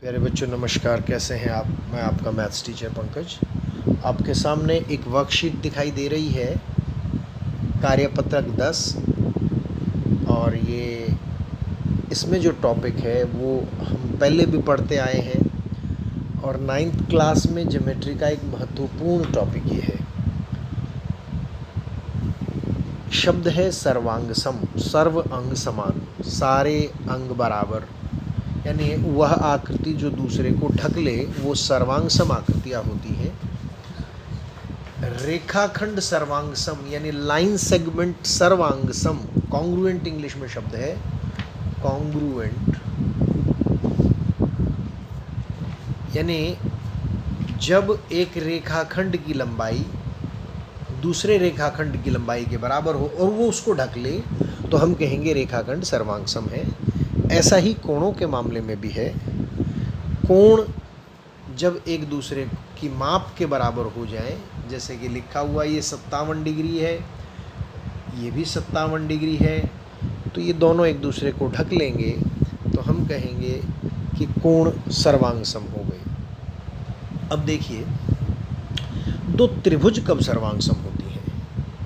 प्यारे बच्चों नमस्कार, कैसे हैं आप। मैं आपका मैथ्स टीचर पंकज। आपके सामने एक वर्कशीट दिखाई दे रही है, कार्यपत्रक 10। और ये इसमें जो टॉपिक है वो हम पहले भी पढ़ते आए हैं और 9th क्लास में ज्योमेट्री का एक महत्वपूर्ण टॉपिक ये है। शब्द है सर्वांग सम, सर्व अंग समान, सारे अंग बराबर, यानी वह आकृति जो दूसरे को ढक ले वो सर्वांग सम आकृतियाँ होती हैं। रेखाखंड सर्वांग सम यानी लाइन सेगमेंट सर्वांग सम, कॉन्ग्रुएंट इंग्लिश में शब्द है, कॉन्ग्रुएंट यानी जब एक रेखाखंड की लंबाई दूसरे रेखाखंड की लंबाई के बराबर हो और वो उसको ढक ले तो हम कहेंगे रेखाखंड सर्वांग सम है। ऐसा ही कोणों के मामले में भी है। कोण जब एक दूसरे की माप के बराबर हो जाए, जैसे कि लिखा हुआ ये 57 डिग्री है, ये भी 57 डिग्री है, तो ये दोनों एक दूसरे को ढक लेंगे तो हम कहेंगे कि कोण सर्वांग सम हो गए। अब देखिए, दो त्रिभुज कब सर्वांग सम होती हैं,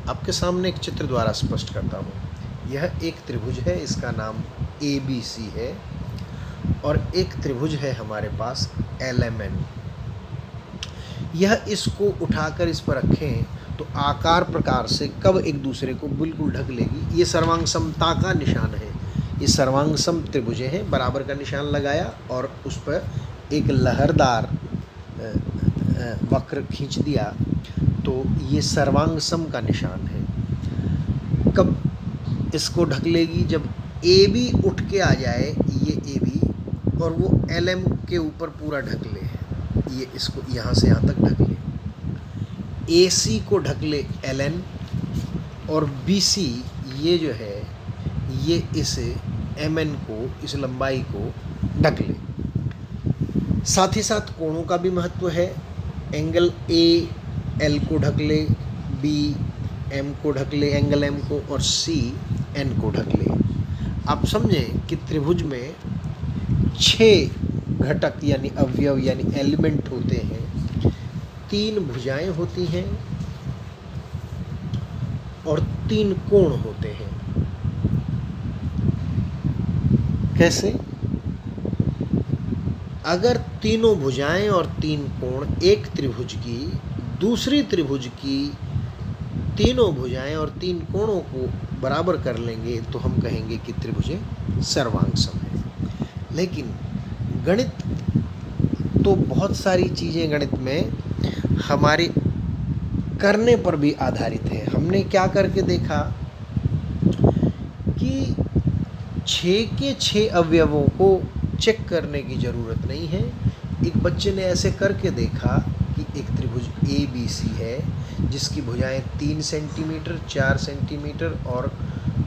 आपके सामने एक चित्र द्वारा स्पष्ट करता हूँ। यह एक त्रिभुज है, इसका नाम ABC है, और एक त्रिभुज है हमारे पास LMN। यह इसको उठाकर इस पर रखें तो आकार प्रकार से कब एक दूसरे को बिल्कुल ढक लेगी। ये सर्वांग समता का निशान है। ये सर्वांग सम त्रिभुजें हैं, बराबर का निशान लगाया और उस पर एक लहरदार वक्र खींच दिया तो ये सर्वांग सम का निशान है। कब इसको ढक लेगी, जब AB उठ के आ जाए, ये AB, और वो LM के ऊपर पूरा ढक ले, ये इसको यहाँ से यहाँ तक ढक ले। AC को ढक ले LN, और BC ये जो है ये इस MN को, इस लंबाई को ढक ले। साथ ही साथ कोणों का भी महत्व है। एंगल A L को ढक ले, B M को ढक ले एंगल M को, और C N को ढक ले। आप समझें कि त्रिभुज में 6 घटक यानी अवयव यानी एलिमेंट होते हैं, 3 भुजाएं होती हैं और 3 कोण होते हैं। कैसे? अगर तीनों भुजाएं और 3 कोण एक त्रिभुज की दूसरी त्रिभुज की तीनों भुजाएं और 3 कोणों को बराबर कर लेंगे तो हम कहेंगे कि त्रिभुजें सर्वांग सम है। लेकिन गणित तो बहुत सारी चीज़ें गणित में हमारे करने पर भी आधारित है। हमने क्या करके देखा कि 6 के 6 अवयवों को चेक करने की ज़रूरत नहीं है। एक बच्चे ने ऐसे करके देखा कि एक त्रिभुज ABC है जिसकी भुजाएं 3 सेंटीमीटर, 4 सेंटीमीटर और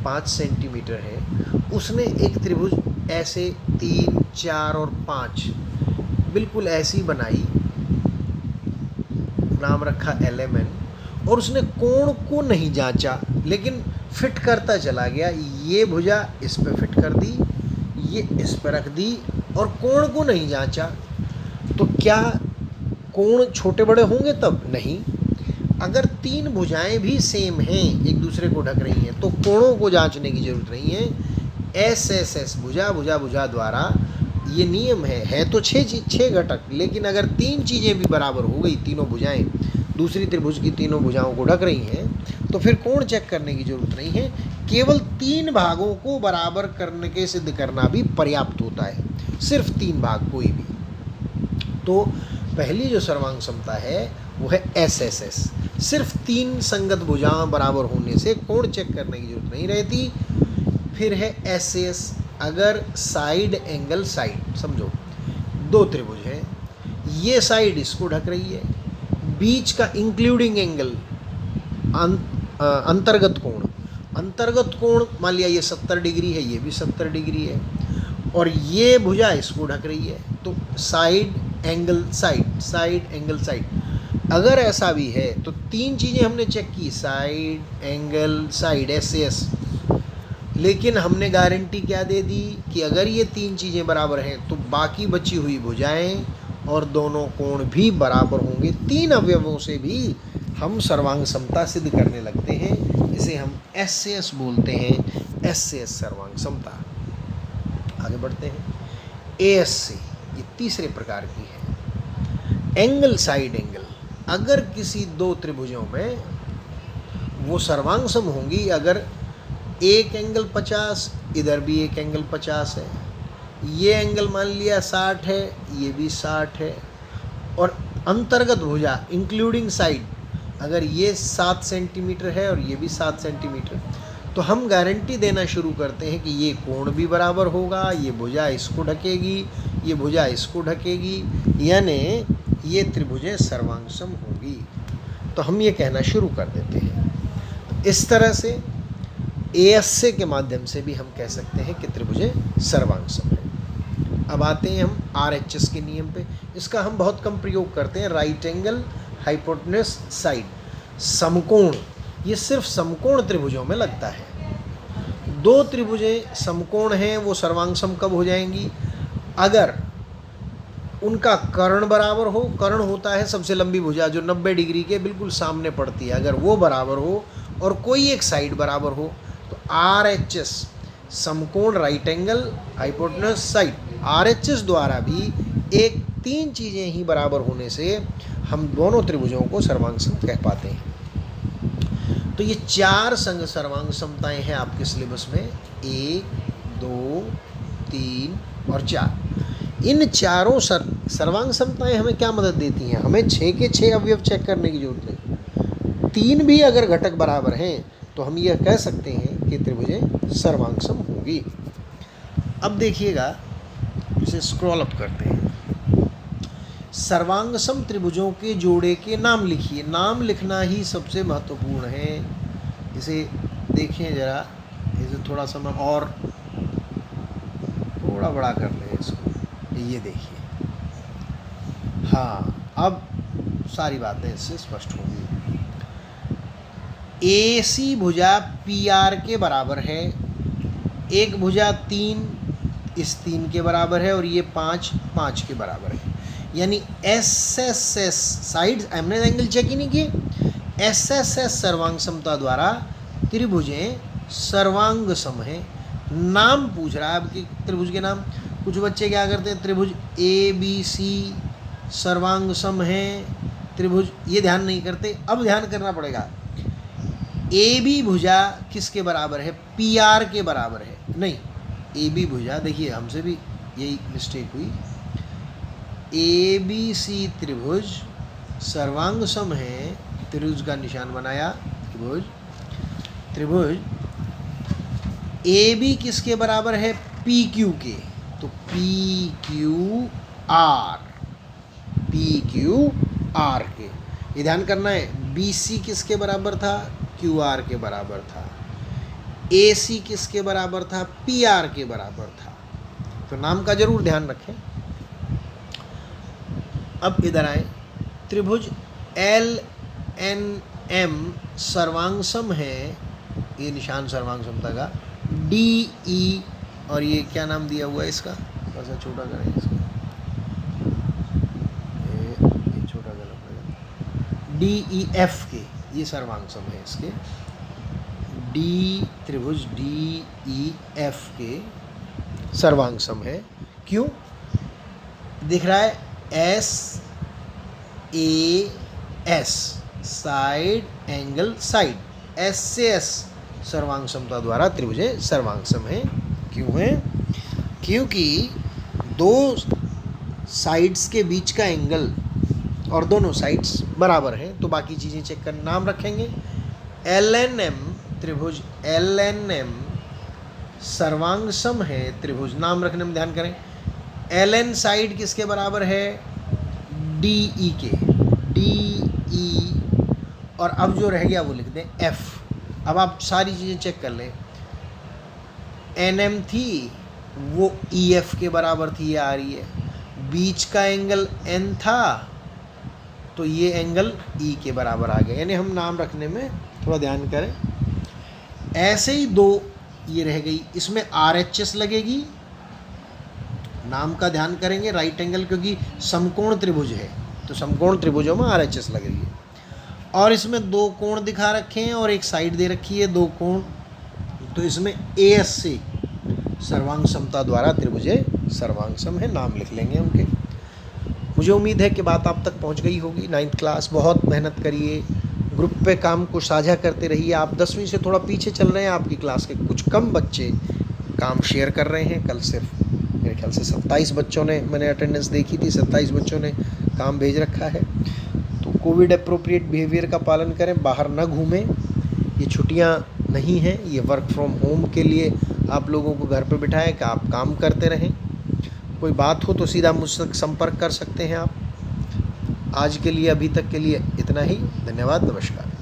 5 सेंटीमीटर है। उसने एक त्रिभुज ऐसे 3, 4 और 5 बिल्कुल ऐसी बनाई, नाम रखा LMN, और उसने कोण को नहीं जांचा लेकिन फिट करता चला गया। ये भुजा इस पे फिट कर दी, ये इस पर रख दी, और कोण को नहीं जांचा। तो क्या कोण छोटे बड़े होंगे? तब नहीं। अगर 3 भुजाएं भी सेम हैं, एक दूसरे को ढक रही हैं, तो कोणों को जांचने की जरूरत नहीं है। SSS भुजा द्वारा ये नियम है तो 6 घटक, लेकिन अगर 3 चीज़ें भी बराबर हो गई, तीनों भुजाएं दूसरी त्रिभुज की तीनों भुजाओं को ढक रही हैं, तो फिर कोण चेक करने की जरूरत नहीं है। केवल 3 भागों को बराबर करने के सिद्ध करना भी पर्याप्त होता है, सिर्फ 3 भाग कोई भी। तो पहली जो सर्वांग समता है वो है SSS। सिर्फ 3 संगत भुजाएं बराबर होने से कोण चेक करने की जरूरत नहीं रहती। फिर है SAS, अगर साइड एंगल साइड, समझो 2 त्रिभुज हैं, ये साइड इसको ढक रही है, बीच का इंक्लूडिंग एंगल अंतर्गत कोण मान लिया ये 70 डिग्री है, ये भी 70 डिग्री है, और ये भुजा इसको ढक रही है, तो साइड एंगल साइड। अगर ऐसा भी है तो 3 चीज़ें हमने चेक की, साइड एंगल साइड SAS, लेकिन हमने गारंटी क्या दे दी कि अगर ये 3 चीज़ें बराबर हैं तो बाकी बची हुई भुजाएं और दोनों कोण भी बराबर होंगे। 3 अवयवों से भी हम सर्वांग समता सिद्ध करने लगते हैं। इसे हम एस से एस बोलते हैं, एस से एस सर्वांग समता। आगे बढ़ते हैं। ए एस से, ये तीसरे प्रकार की है। एंगल साइड एंगल, अगर किसी 2 त्रिभुजों में वो सर्वांग सम होंगी अगर एक एंगल 50, इधर भी एक एंगल 50 है, ये एंगल मान लिया 60 है, ये भी 60 है, और अंतर्गत भुजा इंक्लूडिंग साइड अगर ये 7 सेंटीमीटर है और ये भी 7 सेंटीमीटर, तो हम गारंटी देना शुरू करते हैं कि ये कोण भी बराबर होगा, ये भुजा इसको ढकेगी, ये भुजा इसको ढकेगी, यानी ये त्रिभुजें सर्वांग सम होंगी। तो हम ये कहना शुरू कर देते हैं। इस तरह से एएसए के माध्यम से भी हम कह सकते हैं कि त्रिभुजें सर्वांग सम है। अब आते हैं हम आरएचएस के नियम पे। इसका हम बहुत कम प्रयोग करते हैं। राइट एंगल हाइपोटेनस साइड, समकोण, ये सिर्फ समकोण त्रिभुजों में लगता है। 2 त्रिभुजें समकोण हैं, वो सर्वांग सम कब हो जाएंगी? अगर उनका कर्ण बराबर हो। कर्ण होता है सबसे लंबी भुजा जो 90 डिग्री के बिल्कुल सामने पड़ती है, अगर वो बराबर हो और कोई एक साइड बराबर हो तो आरएचएस, समकोण right angle hypotenuse side, RHS द्वारा भी 3 चीज़ें ही बराबर होने से हम दोनों त्रिभुजों को सर्वांग सम कह पाते हैं। तो ये 4 संग सर्वांग समताएं हैं आपके सिलेबस में, 1, 2, 3 और 4। इन चारों सर्वांग समताएं हमें क्या मदद देती हैं? हमें 6 के 6 अवयव चेक करने की जरूरत है। 3 भी अगर घटक बराबर हैं तो हम यह कह सकते हैं कि त्रिभुजें सर्वांग सम होंगी। अब देखिएगा, इसे स्क्रॉल अप करते हैं। सर्वांग सम त्रिभुजों के जोड़े के नाम लिखिए। नाम लिखना ही सबसे महत्वपूर्ण है। इसे देखें जरा, इसे थोड़ा सा मैं और थोड़ा बड़ा कर लें इसको। ये देखिए, हाँ, अब सारी बातें इससे स्पष्ट होंगी। एसी भुजा पी आर के बराबर है। एक भुजा 3 इस 3 के बराबर है और ये 5 5 के बराबर है। यानी एस एस एस साइड, हमने एंगल चेक ही नहीं किए। एस एस एस सर्वांग समता द्वारा त्रिभुजें सर्वांग सम है। नाम पूछ रहा है आपकी त्रिभुज के नाम। कुछ बच्चे क्या करते हैं, त्रिभुज ए बी सी सर्वांग सम है, त्रिभुज, ये ध्यान नहीं करते। अब ध्यान करना पड़ेगा। ए बी भुजा किसके बराबर है? पी आर के बराबर है। नहीं, ए बी भुजा, देखिए हमसे भी यही मिस्टेक हुई। ए बी सी त्रिभुज सर्वांग सम है, त्रिभुज का निशान बनाया, त्रिभुज ए बी किसके बराबर है? पी क्यू के। तो P Q R, P Q R के, ये ध्यान करना है। बी सी किसके बराबर था? क्यू आर के बराबर था। ए सी किसके बराबर था? पी आर के बराबर था। तो नाम का जरूर ध्यान रखें। अब इधर आए। त्रिभुज एल एन एम सर्वांग सम है, ये निशान सर्वांग समता का। डी ई, और ये क्या नाम दिया हुआ है इसका, थोड़ा सा छोटा करें इसको, ये छोटा करें। डी ई एफ के, ये सर्वांग सम है इसके। डी, त्रिभुज डी ई एफ के सर्वांग सम है। क्यों? दिख रहा है S A S, side angle side, S से एस सर्वांग समता द्वारा त्रिभुजें सर्वांग सम है। क्यों है? क्योंकि 2 साइड्स के बीच का एंगल और दोनों साइड्स बराबर हैं। तो बाकी चीज़ें चेक कर, नाम रखेंगे। एल एन एम, त्रिभुज एल एन एम सर्वांग सम है त्रिभुज, नाम रखने में ध्यान करें। एल एन साइड किसके बराबर है? डी ई के, डी ई, और अब जो रह गया वो लिख दें एफ। अब आप सारी चीज़ें चेक कर लें। एन एम थी, वो ई एफ के बराबर थी, ये आ रही है। बीच का एंगल एन था, तो ये एंगल ई के बराबर आ गया। यानी हम नाम रखने में थोड़ा ध्यान करें। ऐसे ही 2 ये रह गई, इसमें आर एच एस लगेगी, नाम का ध्यान करेंगे, राइट एंगल, क्योंकि समकोण त्रिभुज है तो समकोण त्रिभुजों में RHS लग रही है। और इसमें 2 कोण दिखा रखे हैं और एक साइड दे रखी है 2 कोण, तो इसमें AS से सर्वांग समता द्वारा त्रिभुजे सर्वांग सम है, नाम लिख लेंगे उनके। मुझे उम्मीद है कि बात आप तक पहुंच गई होगी। 9th क्लास, बहुत मेहनत करिए, ग्रुप पे काम को साझा करते रहिए। आप 10वीं से थोड़ा पीछे चल रहे हैं, आपकी क्लास के कुछ कम बच्चे काम शेयर कर रहे हैं। कल सिर्फ मेरे ख्याल से 27 बच्चों ने, मैंने अटेंडेंस देखी थी, 27 बच्चों ने काम भेज रखा है। तो कोविड अप्रोप्रिएट बिहेवियर का पालन करें, बाहर ना घूमें, ये छुट्टियां नहीं हैं, ये वर्क फ्रॉम होम के लिए आप लोगों को घर पे बिठाएं कि आप काम करते रहें। कोई बात हो तो सीधा मुझसे संपर्क कर सकते हैं आप। आज के लिए, अभी तक के लिए इतना ही। धन्यवाद, नमस्कार।